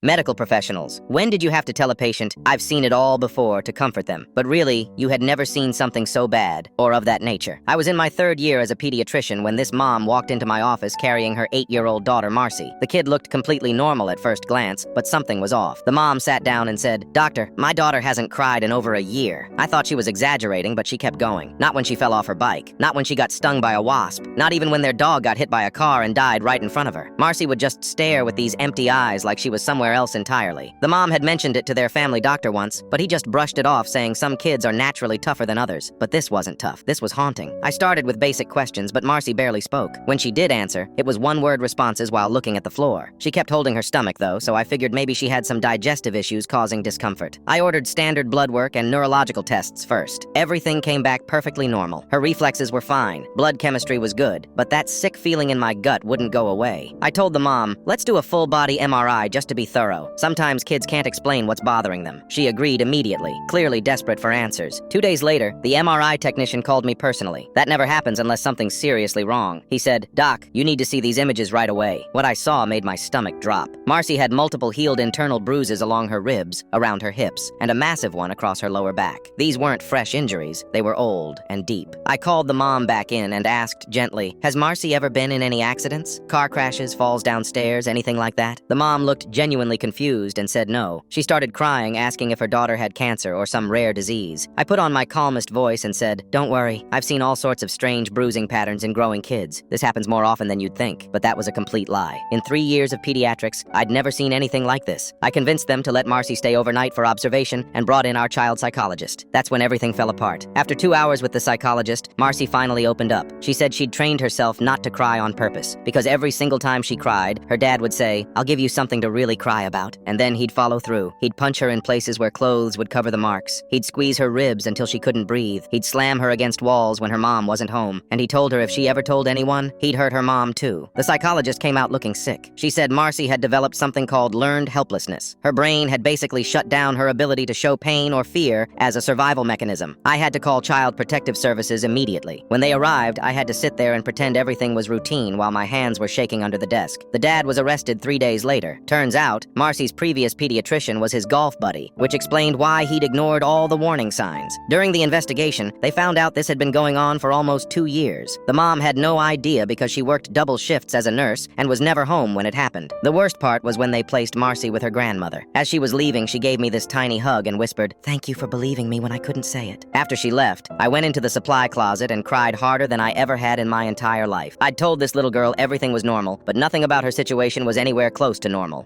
Medical professionals. When did you have to tell a patient, "I've seen it all before," to comfort them? But really, you had never seen something so bad, or of that nature. I was in my 3rd year as a pediatrician when this mom walked into my office carrying her 8-year-old daughter, Marcy. The kid looked completely normal at first glance, but something was off. The mom sat down and said, "Doctor, my daughter hasn't cried in over a year." I thought she was exaggerating, but she kept going. Not when she fell off her bike. Not when she got stung by a wasp. Not even when their dog got hit by a car and died right in front of her. Marcy would just stare with these empty eyes like she was somewhere else entirely. The mom had mentioned it to their family doctor once, but he just brushed it off, saying some kids are naturally tougher than others. But this wasn't tough. This was haunting. I started with basic questions, but Marcy barely spoke. When she did answer, it was one-word responses while looking at the floor. She kept holding her stomach, though, so I figured maybe she had some digestive issues causing discomfort. I ordered standard blood work and neurological tests first. Everything came back perfectly normal. Her reflexes were fine. Blood chemistry was good, but that sick feeling in my gut wouldn't go away. I told the mom, "Let's do a full-body MRI just to be thorough. Sometimes kids can't explain what's bothering them." She agreed immediately, clearly desperate for answers. 2 days later, the MRI technician called me personally. That never happens unless something's seriously wrong. He said, "Doc, you need to see these images right away." What I saw made my stomach drop. Marcy had multiple healed internal bruises along her ribs, around her hips, and a massive one across her lower back. These weren't fresh injuries, they were old and deep. I called the mom back in and asked gently, "Has Marcy ever been in any accidents? Car crashes, falls downstairs, anything like that?" The mom looked genuinely confused and said no. She started crying, asking if her daughter had cancer or some rare disease. I put on my calmest voice and said, "Don't worry, I've seen all sorts of strange bruising patterns in growing kids. This happens more often than you'd think." But that was a complete lie. In 3 years of pediatrics, I'd never seen anything like this. I convinced them to let Marcy stay overnight for observation and brought in our child psychologist. That's when everything fell apart. After 2 hours with the psychologist, Marcy finally opened up. She said she'd trained herself not to cry on purpose, because every single time she cried, her dad would say, "I'll give you something to really cry about," and then he'd follow through. He'd punch her in places where clothes would cover the marks. He'd squeeze her ribs until she couldn't breathe. He'd slam her against walls when her mom wasn't home. And he told her if she ever told anyone, he'd hurt her mom too. The psychologist came out looking sick. She said Marcy had developed something called learned helplessness. Her brain had basically shut down her ability to show pain or fear as a survival mechanism. I had to call Child Protective Services immediately. When they arrived, I had to sit there and pretend everything was routine while my hands were shaking under the desk. The dad was arrested 3 days later. Turns out, Marcy's previous pediatrician was his golf buddy, which explained why he'd ignored all the warning signs. During the investigation, they found out this had been going on for almost 2 years. The mom had no idea because she worked double shifts as a nurse and was never home when it happened. The worst part was when they placed Marcy with her grandmother. As she was leaving, she gave me this tiny hug and whispered, "Thank you for believing me when I couldn't say it." After she left, I went into the supply closet and cried harder than I ever had in my entire life. I'd told this little girl everything was normal, but nothing about her situation was anywhere close to normal.